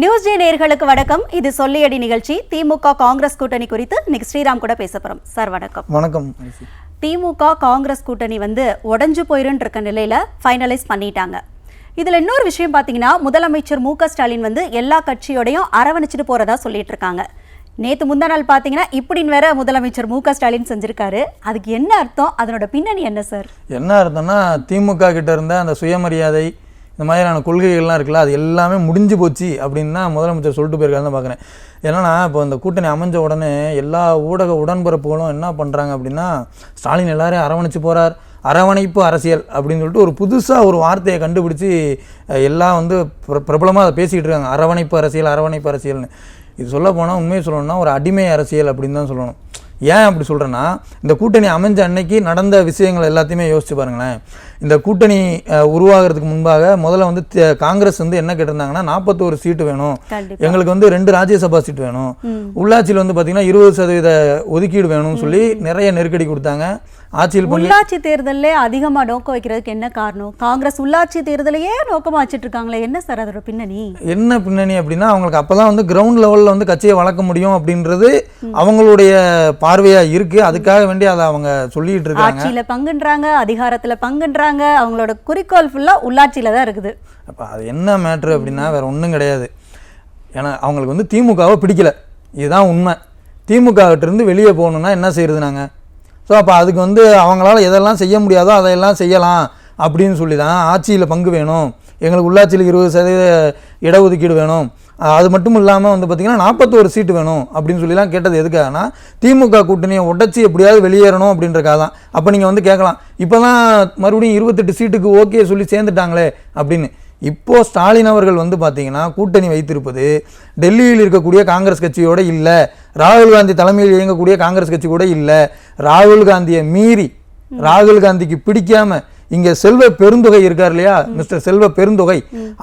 News J நேயர்களுக்கு வணக்கம். இது சொல்லியடி நிகழ்ச்சி. திமுக காங்கிரஸ் கூட்டணி குறித்து இன்னைக்கு ஸ்ரீராம் கூட பேச போறோம். சார் வணக்கம். வணக்கம். திமுக காங்கிரஸ் கூட்டணி உடைஞ்சு போயிருன்னு இருக்க நிலையில ஃபைனலைஸ் பண்ணிட்டாங்க. இதுல இன்னொரு விஷயம் பாத்தீங்கன்னா, முதலமைச்சர் மு க ஸ்டாலின் எல்லா கட்சியோடையும் அரவணைச்சிட்டு போறதா சொல்லிட்டு இருக்காங்க. நேற்று முந்தா நாள் பார்த்தீங்கன்னா இப்படின்னு வேற முதலமைச்சர் மு க ஸ்டாலின் செஞ்சிருக்காரு. அதுக்கு என்ன அர்த்தம்? அதனோட பின்னணி என்ன சார்? என்ன அர்த்தம்னா, திமுக கிட்ட இருந்த அந்த சுயமரியாதை இந்த மாதிரியான கொள்கைகள்லாம் இருக்குல்ல, அது எல்லாமே முடிஞ்சு போச்சு அப்படின்னு தான் முதலமைச்சர் சொல்லிட்டு போயிருக்காரு தான் பார்க்குறேன். ஏன்னா இப்போ இந்த கூட்டணி அமைஞ்ச உடனே எல்லா ஊடக உடன்பிறப்புகளும் என்ன பண்ணுறாங்க அப்படின்னா, ஸ்டாலின் எல்லாரையும் அரவணைச்சு போகிறார், அரவணைப்பு அரசியல் அப்படின்னு சொல்லிட்டு ஒரு புதுசாக ஒரு வார்த்தையை கண்டுபிடிச்சி எல்லாம் பிரபலமாக அதை பேசிக்கிட்டு இருக்காங்க. அரவணைப்பு அரசியல்னு. இது சொல்ல போனால் உண்மையை சொல்லணும்னா ஒரு அடிமை அரசியல் அப்படின்னு தான் சொல்லணும். ஏன் அப்படி சொல்கிறேன்னா, இந்த கூட்டணி அமைஞ்ச அன்னைக்கு நடந்த விஷயங்கள் எல்லாத்தையுமே யோசிச்சு பாருங்களேன். இந்த கூட்டணி உருவாகிறதுக்கு முன்பாக முதல்ல காங்கிரஸ் என்ன கேட்டிருந்தாங்கன்னா, 41 சீட்டு வேணும், எங்களுக்கு 2 ராஜ்யசபா சீட்டு வேணும், உள்ளாட்சியில் பார்த்தீங்கன்னா 20% ஒதுக்கீடு வேணும்னு சொல்லி நிறைய நெருக்கடி கொடுத்தாங்க. உள்ளாட்சி தேர்தலே அதிகமா நோக்கம் வைக்கிறதுக்கு என்ன காரணம்? காங்கிரஸ் உள்ளாட்சி தேர்தலையே நோக்கமா வச்சுட்டு இருக்காங்களே, என்ன சார் அதோட பின்னணி? என்ன பின்னணி அப்படின்னா, அவங்களுக்கு அப்பதான் கிரவுண்ட் லெவல்ல கட்சியை வளர்க்க முடியும் அப்படின்றது அவங்களுடைய பார்வையா இருக்கு. அதுக்காக வேண்டி அதை அவங்க சொல்லிட்டு இருக்காங்க. ஆட்சியில பங்குன்றாங்க, அதிகாரத்துல பங்குன்றாங்க. அவங்களோட குறிக்கோள் ஃபுல்லா உள்ளாட்சியில தான் இருக்குது. அப்ப அது என்ன மேட்ரு அப்படின்னா வேற ஒன்றும் கிடையாது. ஏன்னா அவங்களுக்கு திமுகவை பிடிக்கல, இதுதான் உண்மை. திமுக கிட்ட இருந்து வெளியே போகணும்னா என்ன செய்யறது நாங்க? ஸோ அப்போ அதுக்கு அவங்களால எதெல்லாம் செய்ய முடியாதோ அதையெல்லாம் செய்யலாம் அப்படின்னு சொல்லி தான் ஆட்சியில் பங்கு வேணும், எங்களுக்கு உள்ளாட்சியில் 20% இடஒதுக்கீடு வேணும், அது மட்டும் இல்லாமல் பார்த்திங்கன்னா 41 சீட்டு வேணும் அப்படின்னு சொல்லிலாம் கேட்டது எதுக்காகனா, திமுக கூட்டணியை உடச்சி எப்படியாவது வெளியேறணும் அப்படின்றக்காக தான். அப்போ நீங்கள் கேட்கலாம், இப்போ தான் மறுபடியும் 28 சீட்டுக்கு ஓகே சொல்லி சேர்ந்துட்டாங்களே அப்படின்னு. இப்போது ஸ்டாலின் அவர்கள் பார்த்தீங்கன்னா கூட்டணி வைத்திருப்பது டெல்லியில் இருக்கக்கூடிய காங்கிரஸ் கட்சியோடு இல்லை, ராகுல் காந்தி தலைமையில் இயங்கக்கூடிய காங்கிரஸ் கட்சி கூட இல்லை. ராகுல் காந்தியை மீறி, ராகுல் காந்திக்கு பிடிக்காம இங்கே செல்வ பெருந்தொகை இருக்கார் இல்லையா, மிஸ்டர் செல்வ பெருந்தொகை,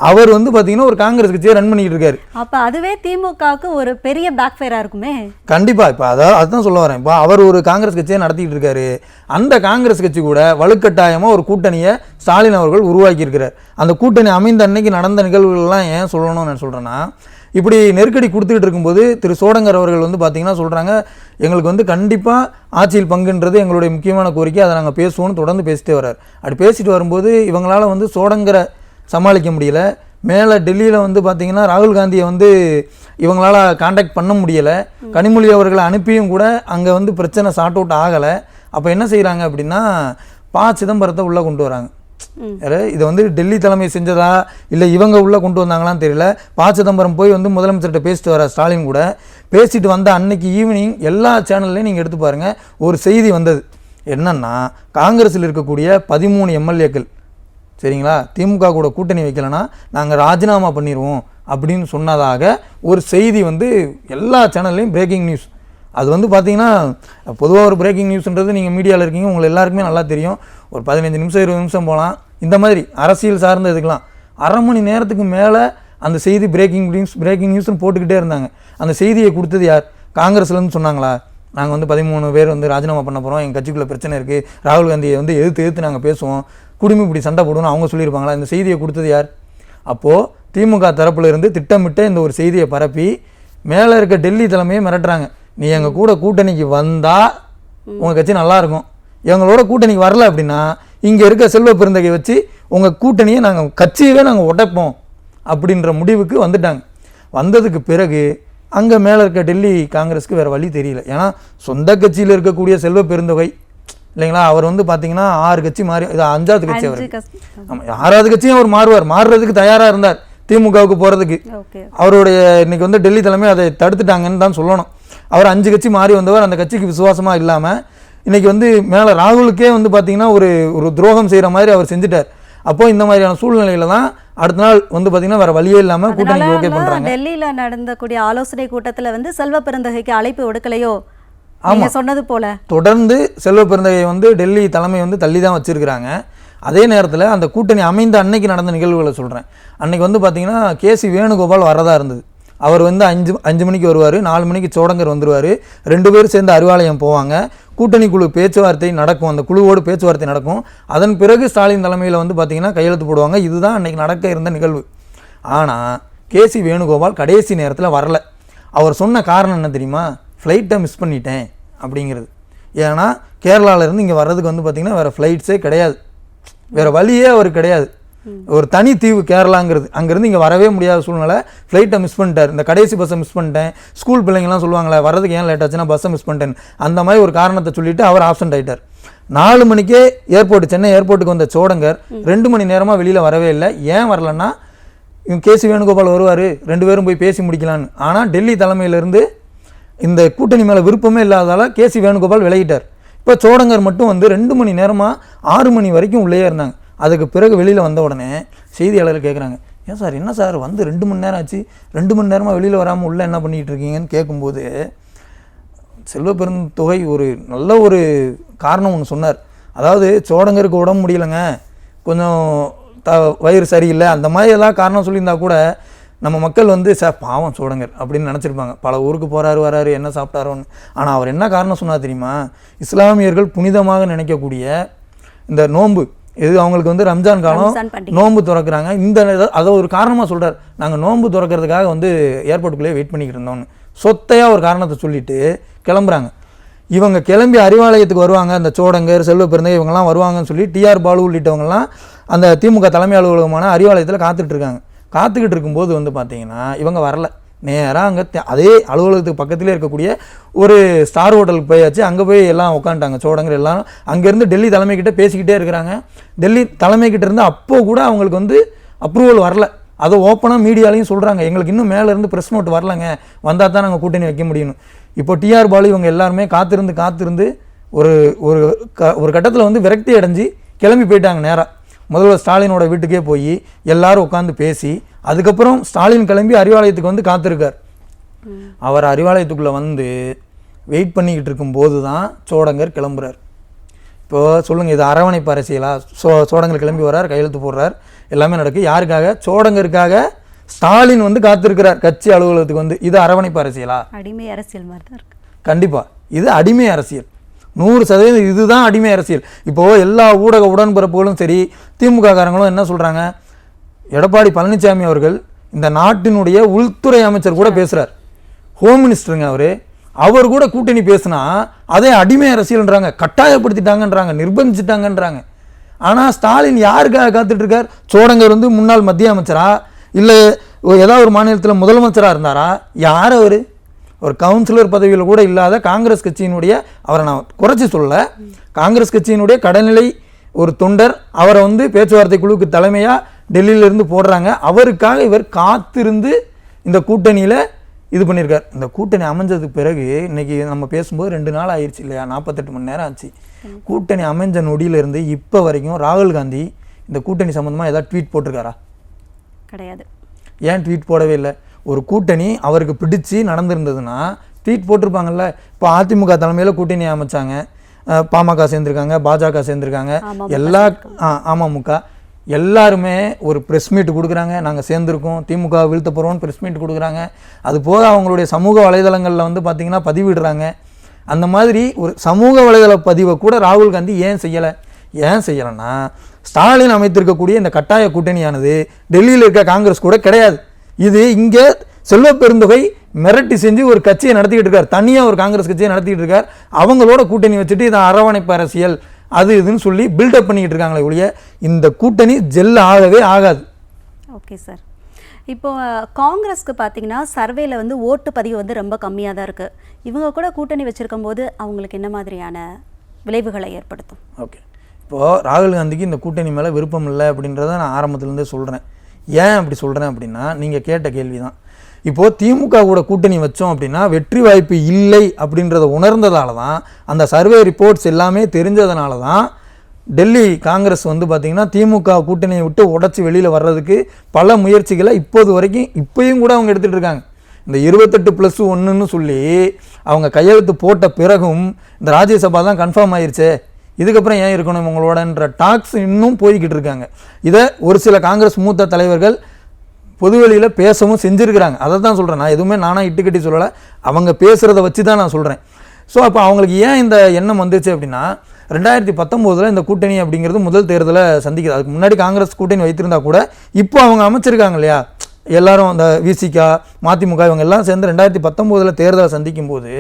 அவர் பார்த்தீங்கன்னா ஒரு காங்கிரஸ் கட்சியை ரன் பண்ணிட்டு இருக்காரு. அப்போ அதுவே திமுகவுக்கு ஒரு பெரிய பேக் ஃபயரா இருக்குமே. கண்டிப்பாக. இப்போ அதுதான் சொல்ல வரேன். இப்போ அவர் ஒரு காங்கிரஸ் கட்சியை நடத்திட்டு இருக்காரு. அந்த காங்கிரஸ் கட்சி கூட வலுக்கட்டாயமாக ஒரு கூட்டணியை ஸ்டாலின் அவர்கள் உருவாக்கி இருக்கிறார். அந்த கூட்டணி அமைந்த அன்னைக்கு நடந்த நிகழ்வுகள்லாம் ஏன் சொல்லணும்னு நான் சொல்கிறேன்னா, இப்படி நெருக்கடி கொடுத்துக்கிட்டு இருக்கும்போது திரு சோடங்கர் அவர்கள் பார்த்தீங்கன்னா சொல்கிறாங்க, எங்களுக்கு கண்டிப்பாக ஆட்சியில் பங்குன்றது எங்களுடைய முக்கியமான கோரிக்கை, அதை நாங்கள் பேசுவோம்னு தொடர்ந்து பேசிட்டே வர்றார். அப்படி பேசிட்டு வரும்போது இவங்களால் சோடங்கரை சமாளிக்க முடியலை. மேலே டெல்லியில் பார்த்தீங்கன்னா ராகுல் காந்தியை இவங்களால் கான்டாக்ட் பண்ண முடியலை. கனிமொழி அவர்களை அனுப்பியும் கூட அங்கே பிரச்சனை சார்ட் அவுட் ஆகலை. அப்போ என்ன செய்கிறாங்க அப்படின்னா, சிதம்பரத்தை உள்ளே கொண்டு வராங்க. இது டெல்லி தலைமை செஞ்சதா இல்லை இவங்க உள்ளே கொண்டு வந்தாங்களான்னு தெரியல. சிதம்பரம் போய் முதலமைச்சர்கிட்ட பேசிட்டு வர ஸ்டாலின் கூட பேசிட்டு வந்த அன்னைக்கு ஈவினிங் எல்லா சேனல்லையும் நீங்கள் எடுத்து பாருங்கள், ஒரு செய்தி வந்தது. என்னன்னா, காங்கிரஸில் இருக்கக்கூடிய 13 எம்எல்ஏக்கள் சரிங்களா, திமுக கூட கூட்டணி வைக்கலைன்னா நாங்கள் ராஜினாமா பண்ணிடுவோம் அப்படின்னு சொன்னதாக ஒரு செய்தி எல்லா சேனல்லையும் பிரேக்கிங் நியூஸ். அது பார்த்தீங்கன்னா பொதுவாக ஒரு பிரேக்கிங் நியூஸ்ன்றது நீங்கள் மீடியாவில் இருக்கீங்க, உங்களுக்கு எல்லாருக்குமே நல்லா தெரியும். ஒரு 15 நிமிஷம் 20 நிமிஷம் போகலாம். இந்த மாதிரி அரசியல் சார்ந்த இதுக்கெலாம் அரை மணி நேரத்துக்கு மேலே அந்த செய்தி பிரேக்கிங் நியூஸ்னு போட்டுக்கிட்டே இருந்தாங்க. அந்த செய்தியை கொடுத்தது யார்? காங்கிரஸ்லேருந்து சொன்னாங்களா, நாங்கள் 13 பேர் ராஜினாமா பண்ண போகிறோம், எங்கள் கட்சிக்குள்ளே பிரச்சனை இருக்குது, ராகுல் காந்தியை எதிர்த்து நாங்கள் பேசுவோம், குடிமை இப்படி சண்டை போடுவோம்னு அவங்க சொல்லியிருப்பாங்களா? இந்த செய்தியை கொடுத்தது யார்? அப்போது திமுக தரப்பில் இருந்து திட்டமிட்ட இந்த ஒரு செய்தியை பரப்பி மேலே இருக்க டெல்லி தலைமையை மிரட்டுறாங்க. நீ எங்கள் கூட கூட்டணிக்கு வந்தால் உங்கள் கட்சி நல்லாயிருக்கும், எங்களோட கூட்டணிக்கு வரல அப்படின்னா இங்கே இருக்க செல்வ பெருந்தகை வச்சு உங்கள் கூட்டணியை கட்சியவே நாங்கள் உடைப்போம் அப்படின்ற முடிவுக்கு வந்துட்டாங்க. வந்ததுக்கு பிறகு அங்கே மேலே இருக்க டெல்லி காங்கிரஸுக்கு வேறு வழி தெரியல. ஏன்னா சொந்த கட்சியில் இருக்கக்கூடிய செல்வ பெருந்தொகை இல்லைங்களா, அவர் பார்த்தீங்கன்னா 6 கட்சி மாறி, இது 5வது கட்சி அவர். ஆமாம், 6வது கட்சியும் அவர் மாறுறதுக்கு தயாராக இருந்தார் திமுகவுக்கு போகிறதுக்கு. அவருடைய இன்னைக்கு டெல்லி தலைமை அதை தடுத்துட்டாங்கன்னு தான் சொல்லணும். அவர் 5 கட்சி மாறி வந்தவர், அந்த கட்சிக்கு விசுவாசமாக இல்லாமல் இன்னைக்கு மேலே ராகுலுக்கே பார்த்தீங்கன்னா ஒரு துரோகம் செய்கிற மாதிரி அவர் செஞ்சுட்டார். அப்போ இந்த மாதிரியான சூழ்நிலையில தான் அடுத்த நாள் பார்த்தீங்கன்னா வேற வழியே இல்லாமல் கூட்டணிக்கு ஓகே பண்ணுறாங்க. டெல்லியில் நடந்தக்கூடிய ஆலோசனை கூட்டத்தில் செல்வ பெருந்தகைக்கு அழைப்பு விடுக்கலையோ? ஆமாம், சொன்னது போல தொடர்ந்து செல்வ பெருந்தகை டெல்லி தலைமை தள்ளி தான் வச்சிருக்கிறாங்க. அதே நேரத்தில் அந்த கூட்டணி அமைந்த அன்னைக்கு நடந்த நிகழ்வுகளை சொல்கிறேன். அன்னைக்கு பார்த்தீங்கன்னா கேசி வேணுகோபால் வரதா இருந்தது. அவர் 5 மணிக்கு வருவார், 4 மணிக்கு சோடங்கர் வந்துடுவார், 2 பேரும் சேர்ந்து அறிவாலயம் போவாங்க. கூட்டணி குழு பேச்சுவார்த்தை நடக்கும், அந்த குழுவோடு பேச்சுவார்த்தை நடக்கும். அதன் பிறகு ஸ்டாலின் தலைமையில் பார்த்தீங்கன்னா கையெழுத்து போடுவாங்க. இதுதான் அன்றைக்கி நடக்க இருந்த நிகழ்வு. ஆனால் கேசி வேணுகோபால் கடைசி நேரத்தில் வரல. அவர் சொன்ன காரணம் என்ன தெரியுமா? ஃப்ளைட்டை மிஸ் பண்ணிட்டேன் அப்படிங்கிறது. ஏன்னா கேரளாவிலேருந்து இங்கே வர்றதுக்கு வந்து பார்த்திங்கன்னா வேறு ஃப்ளைட்ஸே கிடையாது, வேறு வழியே அவருக்கு கிடையாது. ஒரு தனி தீவு கேரளாங்கிறது, அங்கேருந்து இங்கே வரவே முடியாத சூழ்நிலை. ஃப்ளைட்டை மிஸ் பண்ணிட்டார், இந்த கடைசி பஸ்ஸை மிஸ் பண்ணிட்டேன். ஸ்கூல் பிள்ளைங்கலாம் சொல்லுவாங்களே வர்றதுக்கு ஏன் லேட் ஆச்சுன்னா பஸ்ஸை மிஸ் பண்ணிட்டேன், அந்த மாதிரி ஒரு காரணத்தை சொல்லிவிட்டு அவர் ஆப்சென்ட் ஆகிட்டார். 4 மணிக்கே ஏர்போர்ட் சென்னை ஏர்போர்ட்டுக்கு வந்த சோடங்கர் 2 மணி நேரமாக வெளியில் வரவே இல்லை. ஏன் வரலன்னா இவங்க கேசி வேணுகோபால் வருவார், 2 பேரும் போய் பேசி முடிக்கலான்னு. ஆனால் டெல்லி தலைமையிலேருந்து இந்த கூட்டணி மேலே விருப்பமே இல்லாததால் கேசி வேணுகோபால் விலகிட்டார். இப்போ சோடங்கர் மட்டும் வந்து 2 மணி நேரமாக 6 மணி வரைக்கும் உள்ளே இருந்தாங்க. அதுக்கு பிறகு வெளியில் வந்த உடனே செய்தியாளர் கேட்குறாங்க, ஏன் சார் என்ன சார் வந்து 2 மணி நேரம் ஆச்சு, 2 மணி நேரமாக வெளியில் வராமல் உள்ளே என்ன பண்ணிகிட்டு இருக்கீங்கன்னு கேட்கும்போது செல்வ பெருந்தொகை ஒரு நல்ல ஒரு காரணம் ஒன்று சொன்னார். அதாவது சோடங்கருக்கு உடம்பு முடியலைங்க, கொஞ்சம் வயிறு சரியில்லை, அந்த மாதிரி ஏதாவது காரணம் சொல்லியிருந்தா கூட நம்ம மக்கள் வந்து சார் பாவம் சோடங்கர் அப்படின்னு நினச்சிருப்பாங்க. பல ஊருக்கு போகிறாரு வராரு என்ன சாப்பிட்டாரோன்னு. ஆனால் அவர் என்ன காரணம் சொன்னார் தெரியுமா? இஸ்லாமியர்கள் புனிதமாக நினைக்கக்கூடிய இந்த நோன்பு, இது அவங்களுக்கு வந்து ரம்ஜான் காலம் நோன்பு திறக்கிறாங்க, இந்த அதை ஒரு காரணமாக சொல்கிறார். நாங்கள் நோன்பு திறக்கிறதுக்காக வந்து ஏர்போர்ட்டுக்குள்ளேயே வெயிட் பண்ணிக்கிட்டு இருந்தோம்னு சொத்தையாக ஒரு காரணத்தை சொல்லிட்டு கிளம்புறாங்க. இவங்க கிளம்பி அறிவாலயத்துக்கு வருவாங்க, அந்த சோடங்கர் செல்வ பெருந்தகை இவங்கெல்லாம் வருவாங்கன்னு சொல்லி டிஆர் பாலு உள்ளிட்டவங்கலாம் அந்த திமுக தலைமை அலுவலகமான அறிவாலயத்தில் காத்துட்ருக்காங்க. காத்துக்கிட்டு இருக்கும்போது வந்து பார்த்தீங்கன்னா இவங்க வரல. நேராக அங்கே அதே அலுவலகத்துக்கு பக்கத்திலே இருக்கக்கூடிய ஒரு ஸ்டார் ஹோட்டலுக்கு போயாச்சு. அங்கே போய் எல்லாம் உட்காந்துட்டாங்க. சோடங்கர் எல்லாம் அங்கேருந்து டெல்லி தலைமைக்கிட்ட பேசிக்கிட்டே இருக்கிறாங்க. டெல்லி தலைமைக்கிட்ட இருந்து அப்போது கூட அவங்களுக்கு வந்து அப்ரூவல் வரல. அதை ஓப்பனாக மீடியாலையும் சொல்கிறாங்க, எங்களுக்கு இன்னும் மேலேருந்து ப்ரெஸ் நோட் வரலங்க, வந்தால் தான் நாங்கள் கூட்டணி வைக்க முடியும். இப்போ டிஆர் பாலு இவங்க எல்லாருமே காத்திருந்து ஒரு கட்டத்தில் வந்து விரக்தி அடைஞ்சு கிளம்பி போயிட்டாங்க. நேராக முதல்வர் ஸ்டாலினோட வீட்டுக்கே போய் எல்லாரும் உட்காந்து பேசி அதுக்கப்புறம் ஸ்டாலின் கிளம்பி அறிவாலயத்துக்கு வந்து காத்திருக்கார். அவர் அறிவாலயத்துக்குள்ளே வந்து வெயிட் பண்ணிக்கிட்டு இருக்கும்போது தான் சோடங்கர் கிளம்புறார். இப்போது சொல்லுங்கள், இது அரவணைப்பு அரசியலா? சோடங்கர் கிளம்பி வர்றார், கையெழுத்து போடுறார், எல்லாமே நடக்குது. யாருக்காக? சோடங்கருக்காக ஸ்டாலின் வந்து காத்திருக்கிறார் கட்சி அலுவலகத்துக்கு வந்து. இது அரவணைப்பு அரசியலா? அடிமை அரசியல் மாதிரி தான் இருக்கு. கண்டிப்பாக இது அடிமை அரசியல், 100% இதுதான் அடிமை அரசியல். இப்போது எல்லா ஊடக உடன்பிறப்புகளும் சரி, திமுக காரங்களும் என்ன சொல்கிறாங்க, எடப்பாடி பழனிசாமி அவர்கள் இந்த நாட்டினுடைய உள்துறை அமைச்சர் கூட பேசுகிறார், ஹோம் மினிஸ்டருங்க அவர் கூட கூட்டணி பேசுனா அதே அடிமை அரசியல்ன்றாங்க, கட்டாயப்படுத்திட்டாங்கன்றாங்க, நிர்பந்திச்சிட்டாங்கன்றாங்க. ஆனால் ஸ்டாலின் யாருக்காக காத்துட்டு இருக்கார்? சோடங்கர் வந்து முன்னாள் மத்திய அமைச்சரா, இல்லை ஏதாவது ஒரு மாநிலத்தில் முதலமைச்சராக இருந்தாரா? யார் அவர்? ஒரு கவுன்சிலர் பதவியில் கூட இல்லாத காங்கிரஸ் கட்சியினுடைய, அவரை நான் குறைச்சி சொல்ல, காங்கிரஸ் கட்சியினுடைய கடைநிலை ஒரு தொண்டர், அவரை வந்து பேச்சுவார்த்தை குழுவுக்கு தலைமையாக டெல்லியிலேருந்து போடுறாங்க. அவருக்காக இவர் காத்திருந்து இந்த கூட்டணியில் இது பண்ணியிருக்கார். இந்த கூட்டணி அமைஞ்சதுக்கு பிறகு இன்றைக்கி நம்ம பேசும்போது 2 நாள் ஆயிடுச்சு இல்லையா, 48 மணி நேரம் ஆச்சு. கூட்டணி அமைஞ்ச நொடியிலேருந்து இப்போ வரைக்கும் ராகுல் காந்தி இந்த கூட்டணி சம்மந்தமாக ஏதாவது ட்வீட் போட்டிருக்காரா? கிடையாது. ஏன் ட்வீட் போடவே இல்லை? ஒரு கூட்டணி அவருக்கு பிடிச்சி நடந்திருந்ததுன்னா ட்வீட் போட்டிருப்பாங்கல்ல. இப்போ அதிமுக தலைமையில் கூட்டணி அமைச்சாங்க, பாமக சேர்ந்துருக்காங்க, பாஜக சேர்ந்துருக்காங்க, எல்லா அமமுக எல்லாருமே ஒரு ப்ரெஸ் மீட் கொடுக்குறாங்க, நாங்கள் சேர்ந்துருக்கோம், திமுக வீழ்த்த போகிறோம்னு ப்ரெஸ் மீட் கொடுக்குறாங்க. அது போக அவங்களுடைய சமூக வலைதளங்களில் வந்து பார்த்திங்கன்னா பதிவிடுறாங்க. அந்த மாதிரி ஒரு சமூக வலைதள பதிவை கூட ராகுல் காந்தி ஏன் செய்யலைன்னா ஸ்டாலின் அமைத்திருக்கக்கூடிய இந்த கட்டாய கூட்டணியானது டெல்லியில் இருக்க காங்கிரஸ் கூட கிடையாது. இது இங்கே செல்வ பெருந்தொகை மிரட்டி செஞ்சு ஒரு கட்சியை நடத்திக்கிட்டு இருக்கார், தனியாக ஒரு காங்கிரஸ் கட்சியை நடத்திக்கிட்டு இருக்கார். அவங்களோட கூட்டணி வச்சுட்டு இதை அரவணைப்பு அரசியல் அது இதுன்னு சொல்லி பில்டப் பண்ணிக்கிட்டு இருக்காங்களே ஒழிய இந்த கூட்டணி ஜெல் ஆகவே ஆகாது. ஓகே சார், இப்போ காங்கிரஸ்க்கு பார்த்தீங்கன்னா சர்வேல வந்து ஓட்டு பதிவு வந்து ரொம்ப கம்மியாக தான் இருக்குது. இவங்க கூட கூட்டணி வச்சுருக்கும் போது அவங்களுக்கு என்ன மாதிரியான விளைவுகளை ஏற்படுத்தும்? ஓகே, இப்போது ராகுல் காந்திக்கு இந்த கூட்டணி மேலே விருப்பம் இல்லை அப்படின்றத நான் ஆரம்பத்துலேருந்தே சொல்கிறேன். ஏன் அப்படி சொல்கிறேன் அப்படின்னா, நீங்கள் கேட்ட கேள்வி தான். இப்போது திமுக கூட கூட்டணி வச்சோம் அப்படின்னா வெற்றி வாய்ப்பு இல்லை அப்படின்றத உணர்ந்ததால தான், அந்த சர்வே ரிப்போர்ட்ஸ் எல்லாமே தெரிஞ்சதுனால தான் டெல்லி காங்கிரஸ் வந்து பார்த்திங்கன்னா திமுக கூட்டணியை விட்டு உடச்சி வெளியில் வர்றதுக்கு பல முயற்சிகளை இப்போயும் கூட அவங்க எடுத்துகிட்டு இருக்காங்க. இந்த 28+1ன்னு சொல்லி அவங்க கையெழுத்து போட்ட பிறகும் இந்த ராஜ்யசபா தான் கன்ஃபார்ம் ஆயிடுச்சே, இதுக்கப்புறம் ஏன் இருக்கணும் இவங்களோடன்ற டாக்ஸ் இன்னும் போய்கிட்டு இருக்காங்க. இதை ஒரு சில காங்கிரஸ் மூத்த தலைவர்கள் பொதுவெளியில் பேசவும் செஞ்சுருக்கிறாங்க. அதை தான் சொல்கிறேன், நான் எதுவுமே நானாக இட்டுக்கட்டி சொல்லலை, அவங்க பேசுகிறத வச்சு தான் நான் சொல்கிறேன். ஸோ அப்போ அவங்களுக்கு ஏன் இந்த எண்ணம் வந்துச்சு அப்படின்னா, 2019 இந்த கூட்டணி அப்படிங்கிறது முதல் தேர்தலை சந்திக்குது. அதுக்கு முன்னாடி காங்கிரஸ் கூட்டணி வைத்திருந்தா கூட இப்போ அவங்க அமைச்சிருக்காங்க இல்லையா, எல்லாரும் அந்த விசிகா மதிமுக இவங்க எல்லாம் சேர்ந்து 2019 தேர்தலை சந்திக்கும் போது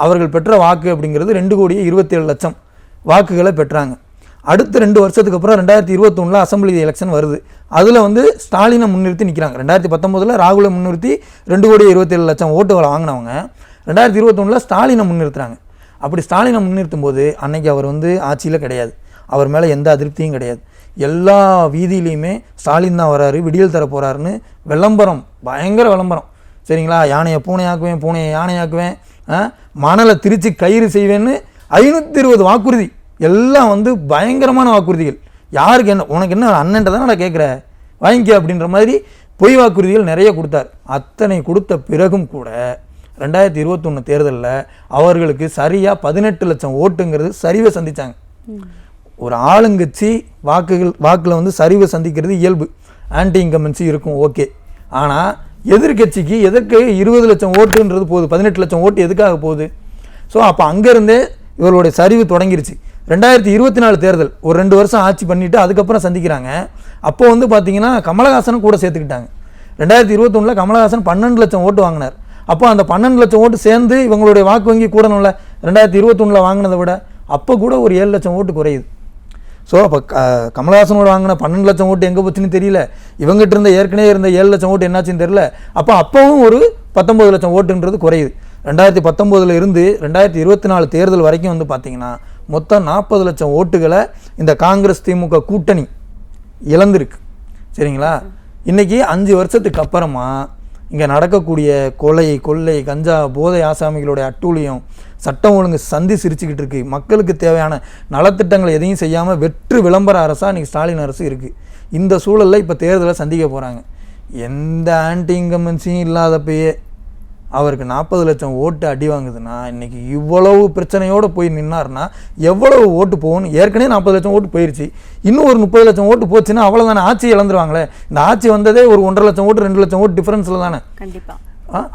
அவர்கள் பெற்ற வாக்கு அப்படிங்கிறது 2,27,00,000 வாக்குகளை பெற்றாங்க. அடுத்த 2 வருஷத்துக்கு அப்புறம் 2021 அசம்பிளி எலெக்ஷன் வருது. அதில் வந்து ஸ்டாலினை முன்னிறுத்தி நிற்கிறாங்க. 2019 ராகுலை முன்னிறுத்தி 2,27,00,000 ஓட்டுகளை வாங்கினவங்க 2021 ஸ்டாலினை முன்னிறுத்துறாங்க. அப்படி ஸ்டாலினை முன்னிறுத்தும் போது அன்னைக்கு அவர் வந்து ஆட்சியில் கிடையாது. அவர் மேலே எந்த அதிருப்தியும் கிடையாது. எல்லா வீதியிலையுமே ஸ்டாலின் தான் வராரு, விடியல் தர போகிறாருன்னு விளம்பரம், பயங்கர விளம்பரம். சரிங்களா? யானையை பூனையாக்குவேன், பூனையை யானையாக்குவேன், மணலை திரிச்சு கயிறு செய்வேன்னு 520 வாக்குறுதி, எல்லாம் வந்து பயங்கரமான வாக்குறுதிகள். யாருக்கு என்ன, உனக்கு என்ன அண்ணன்ட்ட தானே நான் கேட்குற, வாங்கிக்க அப்படின்ற மாதிரி பொய் வாக்குறுதிகள் நிறைய கொடுத்தார். அத்தனை கொடுத்த பிறகும் கூட 2021 தேர்தலில் அவர்களுக்கு சரியாக 18 லட்சம் ஓட்டுங்கிறது சரிவை சந்தித்தாங்க. ஒரு ஆளுங்கட்சி வாக்கில் வந்து சரிவை சந்திக்கிறது இயல்பு, ஆன்டி இன்கம்பன்சி இருக்கும், ஓகே. ஆனால் எதிர்கட்சிக்கு எதற்கு 20 லட்சம் ஓட்டுன்றது போகுது, 18 லட்சம் ஓட்டு எதுக்காக போகுது? ஸோ அப்போ அங்கேருந்தே இவர்களுடைய சரிவு தொடங்கிருச்சு. 2024 தேர்தல் ஒரு 2 வருஷம் ஆட்சி பண்ணிவிட்டு அதுக்கப்புறம் சந்திக்கிறாங்க. அப்போ வந்து பார்த்தீங்கன்னா கமலஹாசனும் கூட சேர்த்துக்கிட்டாங்க. 2021 கமலஹாசன் 12 லட்சம் ஓட்டு வாங்கினார். அப்போ அந்த 12 லட்சம் ஓட்டு சேர்ந்து இவங்களுடைய வாக்கு வங்கி கூடணும்ல, 2021 வாங்கினதை விட அப்போ கூட ஒரு 7 லட்சம் ஓட்டு குறையுது. ஸோ அப்போ கமலஹாசனோட வாங்கின 12 லட்சம் ஓட்டு எங்கே போச்சுன்னு தெரியல, இவங்ககிட்ட இருந்த ஏற்கனவே இருந்த 7 லட்சம் ஓட்டு என்னாச்சுன்னு தெரியல. அப்போவும் ஒரு 19 லட்சம் ஓட்டுன்றது குறையுது. 2019 இருந்து 2024 தேர்தல் வரைக்கும் வந்து பார்த்தீங்கன்னா மொத்தம் 40 லட்சம் ஓட்டுகளை இந்த காங்கிரஸ் திமுக கூட்டணி இழந்திருக்கு. சரிங்களா? இன்றைக்கி 5 வருஷத்துக்கு அப்புறமா இங்கே நடக்கக்கூடிய கொலை, கொள்ளை, கஞ்சா, போதை ஆசாமிகளுடைய அட்டூழியம், சட்டம் ஒழுங்கு சந்தி சிரிச்சுக்கிட்டு இருக்குது. மக்களுக்கு தேவையான நலத்திட்டங்களை எதையும் செய்யாமல் வெற்று விளம்பர அரசாக இன்றைக்கி ஸ்டாலின் அரசு இருக்குது. இந்த சூழலில் இப்போ தேர்தலை சந்திக்க போகிறாங்க. எந்த ஆன்டி இன்கம்பன்சியும் இல்லாதப்பயே அவருக்கு 40 லட்சம் ஓட்டு அடி வாங்குதுன்னா இன்றைக்கி இவ்வளவு பிரச்சனையோடு போய் நின்னார்னா எவ்வளவு ஓட்டு போகணும்? ஏற்கனவே 40 லட்சம் ஓட்டு போயிடுச்சு, இன்னும் ஒரு 30 லட்சம் ஓட்டு போச்சுன்னா அவ்வளோதானே, ஆட்சி இழந்துருவாங்களே. இந்த ஆட்சி வந்ததே ஒரு 1.5 லட்சம் ஓட்டு 2 லட்சம் ஓட்டு டிஃப்ரென்ஸில் தானே. கண்டிப்பாக.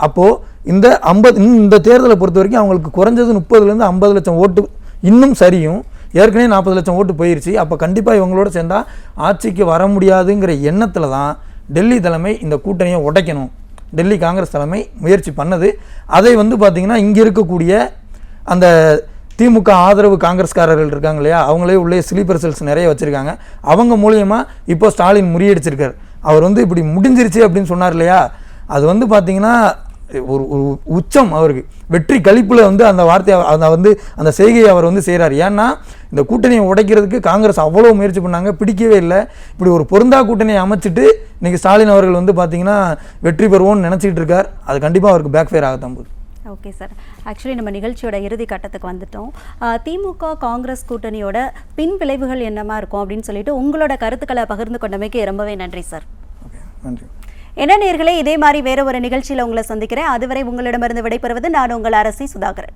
அப்போது இந்த தேர்தலை பொறுத்த வரைக்கும் அவங்களுக்கு குறைஞ்சது 30லேருந்து 50 லட்சம் ஓட்டு இன்னும் சரியும். ஏற்கனவே 40 லட்சம் ஓட்டு போயிடுச்சு. அப்போ கண்டிப்பாக இவங்களோட சேர்ந்தால் ஆட்சிக்கு வர முடியாதுங்கிற எண்ணத்தில் தான் டெல்லி தலைமை இந்த கூட்டணியை உடைக்கணும், டெல்லி காங்கிரஸ் தலைமை முயற்சி பண்ணது. அதை வந்து பார்த்திங்கன்னா இங்கே இருக்கக்கூடிய அந்த திமுக ஆதரவு காங்கிரஸ்காரர்கள் இருக்காங்க இல்லையா, அவங்களே உள்ளே ஸ்லீப்பர் செல்ஸ் நிறைய வச்சுருக்காங்க. அவங்க மூலியமாக இப்போ ஸ்டாலின் முறியடிச்சிருக்கார். அவர் வந்து இப்படி முடிஞ்சிருச்சு அப்படின்னு சொன்னார் இல்லையா, அது வந்து பார்த்திங்கன்னா ஒரு உச்சம் அவருக்கு, வெற்றி கழிப்பில் வந்து அந்த வார்த்தையை அந்த செய்கையை அவர் வந்து செய்கிறார். ஏன்னா இந்த கூட்டணியை உடைக்கிறதுக்கு காங்கிரஸ் அவ்வளோ முயற்சி பண்ணாங்க, பிடிக்கவே இல்லை. இப்படி ஒரு பொருந்தா கூட்டணியை அமைச்சிட்டு இன்றைக்கி ஸ்டாலின் அவர்கள் வந்து பார்த்திங்கன்னா வெற்றி பெறுவோன்னு நினச்சிக்கிட்டு இருக்கார். அது கண்டிப்பாக அவருக்கு பேக் ஃபயர் ஆகத்தான் போகுது. ஓகே சார், ஆக்சுவலி நம்ம நிகழ்ச்சியோட இறுதி கட்டத்துக்கு வந்துட்டோம். திமுக காங்கிரஸ் கூட்டணியோட பின் விளைவுகள் என்னமா இருக்கும் அப்படின்னு சொல்லிட்டு உங்களோட கருத்துக்களை பகிர்ந்து கொண்டமைக்கு ரொம்பவே நன்றி சார். ஓகே, நன்றி. என்ன நேயர்களே, இதே மாதிரி வேற ஒரு நிகழ்ச்சியில் உங்களை சந்திக்கிறேன். அதுவரை உங்களிடமிருந்து விடைபெறுவது நான் உங்கள் அரசி சுதாகரன்.